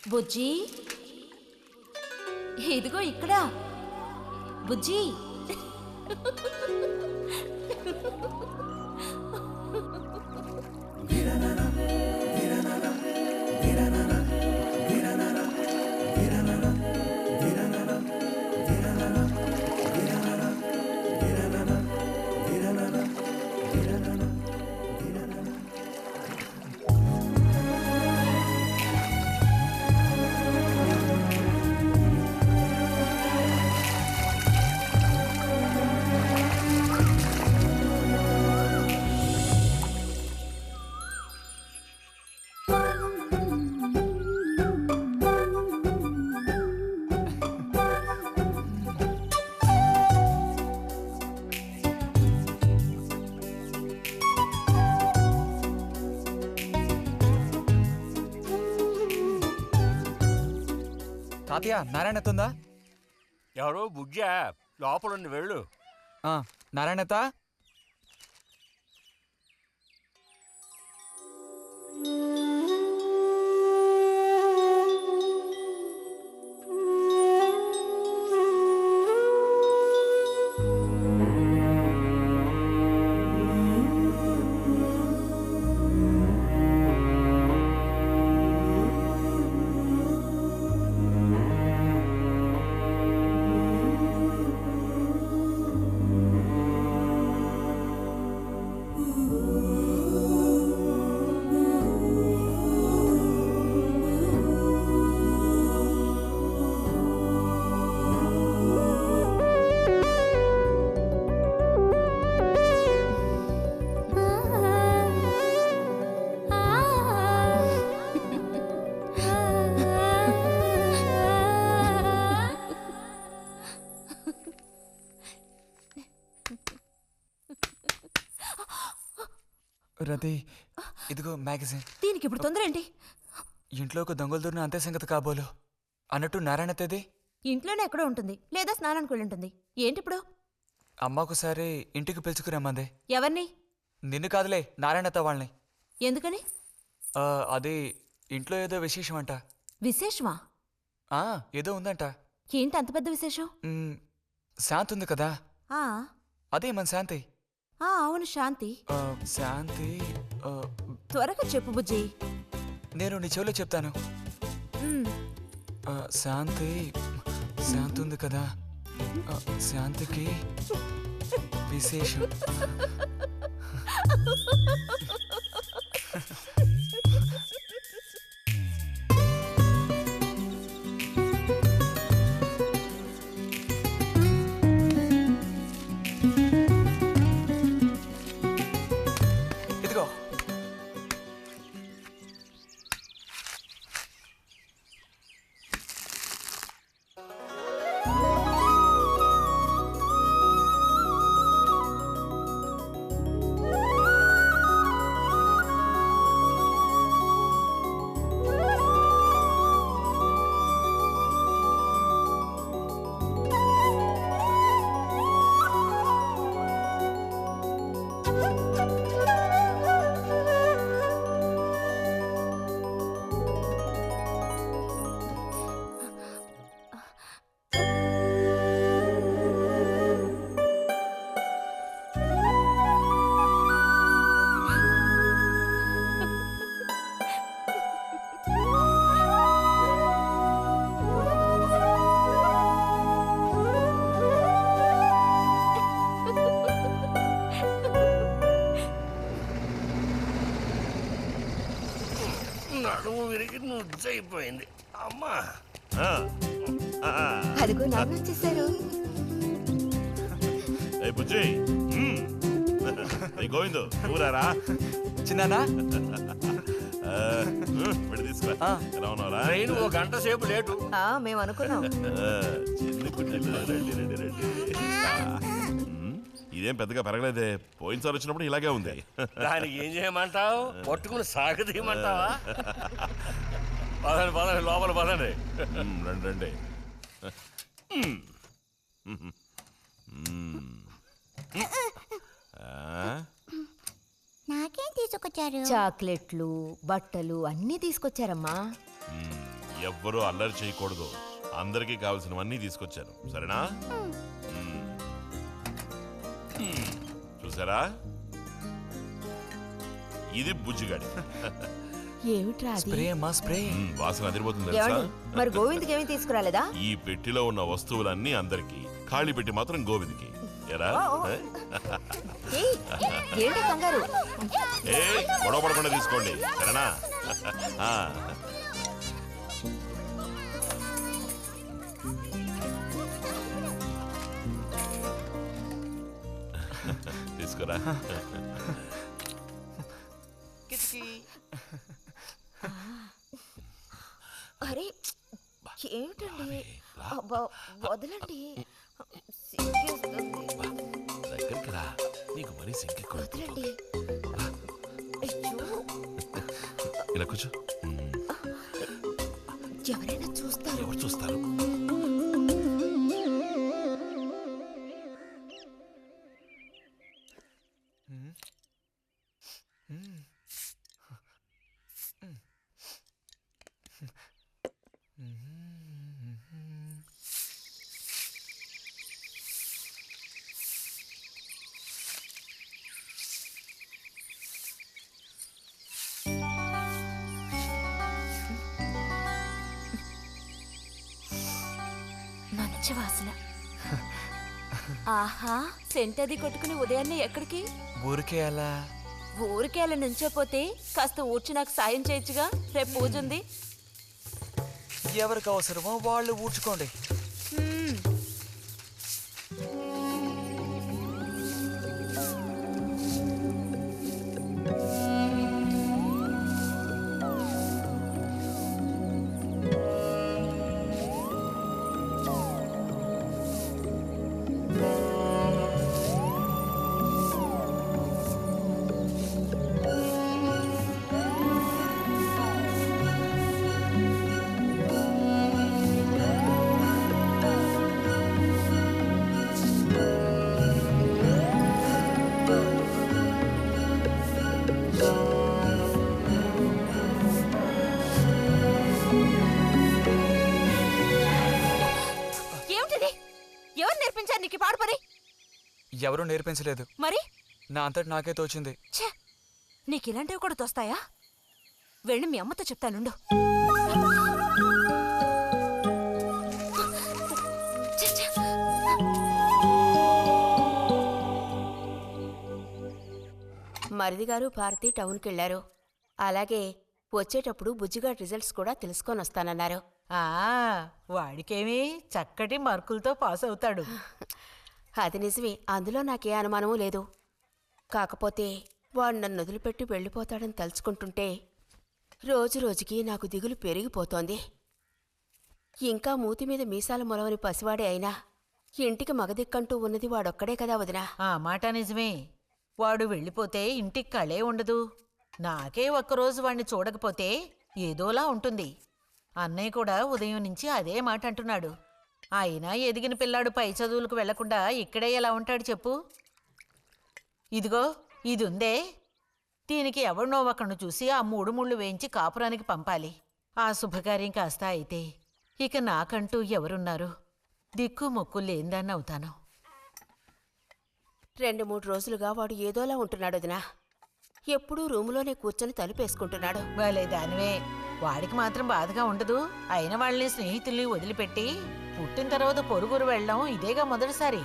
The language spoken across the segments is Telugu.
బుజ్జి, ఇదిగో ఇక్కడ. బుజ్జి, తాతయ్య నారాయణతుందా? ఎవరు బుజ్జా? లోపలుండి వెళ్ళు. నారాయణత, రతి ఇదిగో మ్యాగజైన్. దీనికి ఇప్పుడు తొందర ఏంటి? ఇంట్లో ఒక దొంగలు దూరిన అంతే సంగతి కాబోలు. అన్నట్టు నారాయణతది ఇంట్లోనే ఎక్కడో ఉంటుంది, లేదా స్నానానికి వెళ్ళి ఉంటుంది. ఏంటి ఇప్పుడు? అమ్మ ఒకసారి ఇంటికి పిలుచుకురమ్మంది. ఎవరిని? నిన్ను కాదులే, నారాయణత వాళ్ళని. ఎందుకని? అది ఇంట్లో ఏదో విశేషం అంట. విశేషమా? ఏదో ఉందంట. ఏంటి అంత పెద్ద విశేషం? శాంతి ఉంది కదా, ఆ అదే మన శాంతి. అవును, శాంతి. శాంతి త్వరగా చెప్పు బుజ్జి. నేను నీ చెవిలో చెప్తాను. శాంతి శాంతి ఉంది కదా, శాంతికి విశేషం. ఇదిగో నడుము విరిగి నుజ్జైపోయింది అమ్మా. అదిగో నాన్న వచ్చేసారు. బుజ్జి గోవిందు ఊరారా చిన్నానా? తీసుకో. ఎలా ఉన్నారా? ట్రైన్ ఓ గంట సేపు లేటు. మేము అనుకున్నాం. చిన్ని కుట్టిలు రండి రండి రండి. ఇదేం పెద్దగా పెరగలేదే, పోయినసారి వచ్చినప్పుడు ఇలాగే ఉంది. దానికి ఏం చేయమంటావు? పట్టుకుని సాగదీయమంటావా? పదండి పదండి, లోపల పదండి. రండి రండి. నాకేం తీసుకొచ్చారు? చాక్లెట్లు, బట్టలు అన్నీ తీసుకొచ్చారమ్మా. ఎవ్వరూ అల్లరి చేయకూడదు. అందరికీ కావాల్సినవన్నీ తీసుకొచ్చాను, సరేనా? చూసారా, ఇది బుజ్జిగాడి. ఏమిట్రా అది? స్ప్రే అమ్మా స్ప్రే. వాసన అదిరిపోతుంది తెలుసా? మరి గోవింద్కి ఏమీ తీసుకురాలేదా? ఈ పెట్టిలో ఉన్న వస్తువులన్నీ అందరికి, ఖాళీ పెట్టి మాత్రం గోవింద్కి. ఎరా ఏంటి కంగారు? గొడవ పడకుండా తీసుకోండి, సరేనా? తీసుకురా. అరే ఏమిటండి, వదలండి. దగ్గరికి రా, నీకు మరీ సింకెక్కువ. వదలండి. ఇలా కూర్చో. ఎవరైనా చూస్తారు. ఎవరు చూస్తారు? మంచి వాసన. ఆహా, సెంట్ అది కొట్టుకుని ఉదయాన్నే ఎక్కడికి? ఊరికే అలా. ఊరికే అలా నుంచోపోతే కాస్త ఊడ్చి నాకు సాయం చేయొచ్చుగా, రేపు పూజ ఉంది. ఎవరికి అవసరమో వాళ్ళు ఊడ్చుకోండి. ఎవరూ నేర్పించలేదు, మరి నా అంతటి నాకే తోచింది. నీకు ఇలాంటివి కూడా తోస్తాయా? వెళ్ళి మీ అమ్మతో చెప్తానుండు. మరిది గారు భారతి టౌన్కి వెళ్లారు. అలాగే వచ్చేటప్పుడు బుజ్జిగాడి రిజల్ట్స్ కూడా తెలుసుకొని వస్తానన్నారు. వాడికేమీ చక్కటి మార్కులతో పాస్ అవుతాడు. అది నిజమే, అందులో నాకే అనుమానమూ లేదు. కాకపోతే వాడు నన్ను వదిలిపెట్టి వెళ్ళిపోతాడని తలుచుకుంటుంటే రోజు రోజుకి నాకు దిగులు పెరిగిపోతోంది. ఇంకా మూతి మీద మీసాల మొలవని పసివాడే అయినా ఇంటికి మగదిక్కంటూ ఉన్నది వాడొక్కడే కదా వదినా. ఆ మాట నిజమే. వాడు వెళ్ళిపోతే ఇంటికి కళే ఉండదు. నాకే ఒక్కరోజు వాణ్ణి చూడకపోతే ఏదోలా ఉంటుంది. అన్నయ్య కూడా ఉదయం నుంచి అదే మాట అంటున్నాడు. అయినా ఎదిగిన పిల్లాడు పై చదువులకు వెళ్లకుండా ఇక్కడే ఎలా ఉంటాడు చెప్పు? ఇదిగో ఇదుందే, దీనికి ఎవరినో ఒకరిని చూసి ఆ 3 ముళ్ళు వేయించి కాపురానికి పంపాలి. ఆ శుభకార్యం కాస్త అయితే ఇక నాకంటూ ఎవరున్నారు? దిక్కు మొక్కు లేందాన్ని అవుతాను. 2-3 రోజులుగా వాడు ఏదోలా ఉంటున్నాడు వదినా. ఎప్పుడూ రూములోనే కూర్చొని తలుపేసుకుంటున్నాడు. భలే దానివే. వాడికి మాత్రం బాధగా ఉండదు. అయిన వాళ్ళని స్నేహితుల్ని వదిలిపెట్టి పుట్టిన తర్వాత పొరుగురు వెళ్ళడం ఇదేగా మొదటిసారి.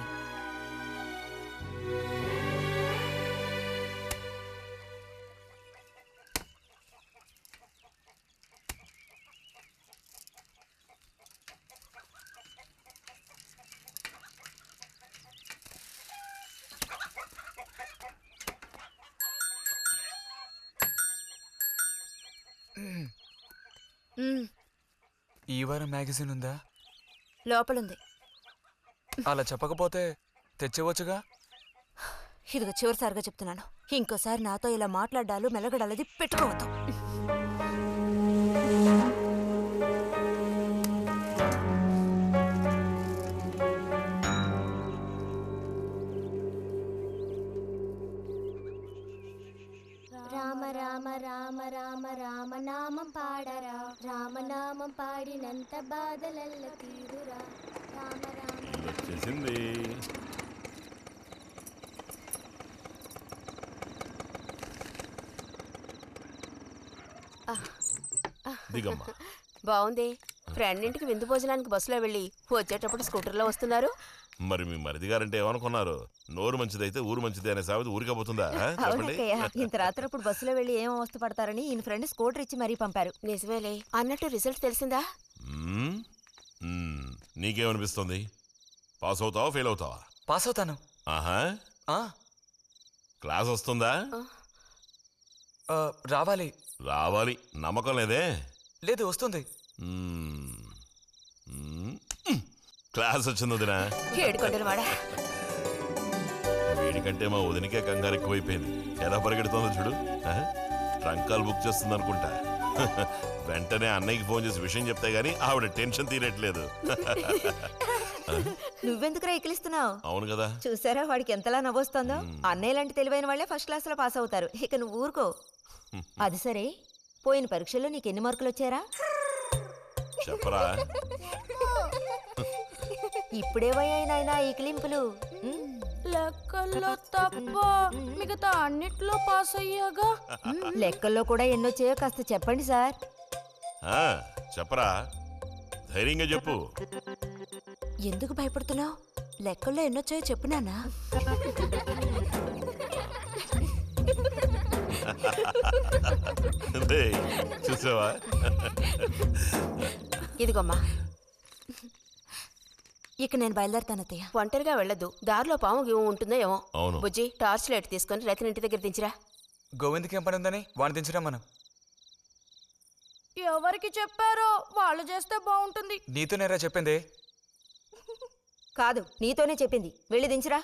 ఈ వారం మ్యాగజైన్ ఉందా? లోపలుంది. అలా చెప్పకపోతే తెచ్చేవచ్చుగా. ఇదిగో చివరిసారిగా చెప్తున్నాను, ఇంకోసారి నాతో ఇలా మాట్లాడాలు మెలగడాలది పెట్టుకోవద్దు. రామ రామ రామ రామ రామ నామం పాడి పాడరా రామనామం పాడినంత బాధలల్ల తీరురా రామ రామ. వచ్చేసింది. దిగమ్మా. బాగుంది. ఫ్రెండ్ ఇంటికి విందు భోజనానికి బస్సులో వెళ్ళి వచ్చేటప్పుడు స్కూటర్లో వస్తున్నారు. మరి మీ మరిది గారంటే ఏమనుకున్నారు? నోరు మంచిదైతే ఊరు మంచిది అనే సామెత ఊరికపోతుందా? చెప్పండి. ఇంత రాత్రప్పుడు బస్సులో వెళ్ళి ఏం అవస్థ పడతారని ఈయన ఫ్రెండ్ స్కూటర్ ఇచ్చి మరీ పంపారు. నిజమేలే. అన్నట్టు రిజల్ట్ తెలిసిందా? మ్మ్? మ్మ్. నీకేమనిపిస్తుంది? పాస్ అవుతావా ఫెయిల్ అవుతావా? పాస్ అవుతాను. ఆహా. ఆ, క్లాస్ వస్తుందా? రావాలి. రావాలి. నమ్మకం లేదే? లేదు, వస్తుంది. మ్మ్. మ్మ్. క్లాస్ వచ్చింది వదినా. ఏడుకొండలు వాడా. వీడికంటే మా వదినికే కంగారు ఎక్కువైపోయింది. ఎలా పరిగెడుతుందో చూడు. ట్రంకాలు బుక్ చేస్తుంది అనుకుంటా. వెంటనే అన్నయ్యకి ఫోన్ చేసి విషయం చెప్తే గానీ ఆవిడ టెన్షన్ తీరట్లేదు. నువ్వెందుకు ఎక్కిలిస్తున్నావు? అవును కదా. చూసారా వాడికి ఎంతలా నవ్వొస్తుందో. అన్నయ్య లాంటి తెలివైన వాళ్ళే ఫస్ట్ క్లాస్ లో పాస్ అవుతారు. ఇక నువ్వు ఊరుకో. అది సరే, పోయిన పరీక్షల్లో నీకు ఎన్ని మార్కులు వచ్చారా? చెప్పరా. ఇప్పుడేవయ్యాయి నాయనా ఈ క్లింపులు? లెక్కల్లో తప్ప మిగతా అన్నిట్లో పాస్ అయ్యాగా. లెక్కల్లో కూడా ఎన్నొచ్చాయో కాస్త చెప్పండి సార్. ఆ, చెప్పరా. ధైర్యంగా చెప్పు. ఎందుకు భయపడుతున్నావు? లెక్కల్లో ఎన్నొచ్చాయో చెప్పు నాన్నా. చూసావా? ఇదిగోమ్మా. ఇక నేను బయలుదేరుతాను అత్తయ్య. ఒంటరిగా వెళ్ళదు. దారిలో పాము గీము ఉంటుందో ఏమో. అవును. బుజ్జి టార్చ్ లైట్ తీసుకొని రతిని ఇంటి దగ్గర దించిరా. గోవింద్కి ఏం పని ఉందని వాడిని దించడం మనం. ఎవరికి చెప్పారో వాళ్ళు చేస్తే బాగుంటుంది. నీతో నేరా చెప్పింది. కాదు, నీతోనే చెప్పింది. వెళ్ళి దించురా.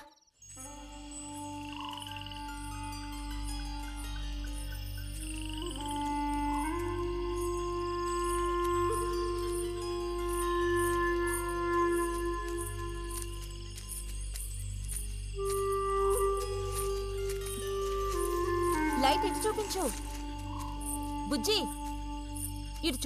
లైట్ ఇటు చూపించు బుజ్జి. ఇటు